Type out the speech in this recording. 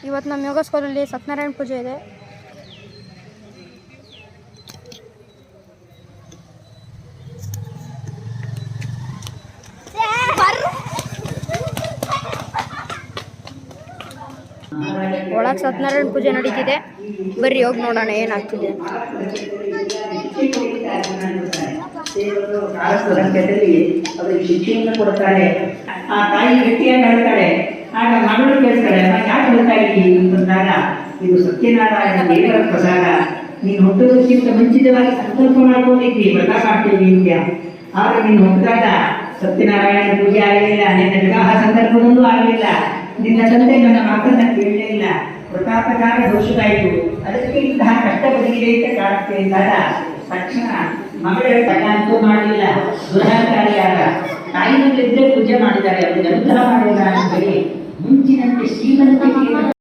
ಇವತ್ತು ನಮ್ಮ ಯೋಗ ಸ್ಕೂಲಲ್ಲಿ ಸತ್ಯನಾರಾಯಣ ಪೂಜೆ ಇದೆ. ಒಳಗೆ ಸತ್ಯನಾರಾಯಣ ಪೂಜೆ ನಡೀತಿದೆ. ಬರ್ರಿ ಹೋಗಿ ನೋಡೋಣ ಏನಾಗ್ತಿದೆ ಅಂತ. ಅವರಿಗೆ ಶಿಕ್ಷೆಯನ್ನು ಕೊಡ್ತಾರೆ. ಆ ತಾಯಿ ಗಟ್ಟಿಯಾಗಿ ಹೇಳ್ತಾಳೆ. ಆಗ ಮಗಳು ಕೇಳ್ತಾಳೆ, ಯಾಕೆ ಹೇಳ್ತಾ ಇದ್ದೀವಿ ಅಂತಂದಾಗ, ಇದು ಸತ್ಯನಾರಾಯಣ ದೇವರ ಪ್ರಸಾದ, ನೀನು ಹುಟ್ಟೋದಕ್ಕಿಂತ ಮುಂಚಿತವಾಗಿ ಸಂಕಲ್ಪ ಮಾಡ್ಕೊಂಡಿದ್ವಿ, ವ್ರತ ಮಾಡ್ತೀವಿ ಅಂತ. ಆಗ ನೀನು ಹುಟ್ಟಿದಾಗ ಸತ್ಯನಾರಾಯಣ ಪೂಜೆ ಆಗಲಿಲ್ಲ, ನಿನ್ನ ವಿವಾಹ ಸಂದರ್ಭದಲ್ಲೂ ಆಗಲಿಲ್ಲ, ನಿನ್ನ ತಂದೆ ನನ್ನ ಮಾತನ್ನ ಕೇಳಲೇ ಇಲ್ಲ, ವ್ರತಾಪಚಾರ ದೋಷವಾಯಿತು, ಅದಕ್ಕೆ ಇಂತಹ ಕಷ್ಟ ಬದುಕಿದೆ ಅಂತ ಕಾಣುತ್ತೆ ಅಂದಾಗ ತಕ್ಷಣ ಮಗಳ ಅಂತೂ ಮಾಡಲಿಲ್ಲ, ದುರಹಂಕಾರಿಯಾದ ತಾಯಿನಲ್ಲಿದ್ದೇ ಪೂಜೆ ಮಾಡಿದ್ದಾರೆ, ಅವರು ಅನುಗ್ರಹ ಮಾಡಿಲ್ಲ ಅಂತ ಹೇಳಿ ಮುಂಚಿನಂತೆ ಶ್ರೀಮಂತಿಕೆ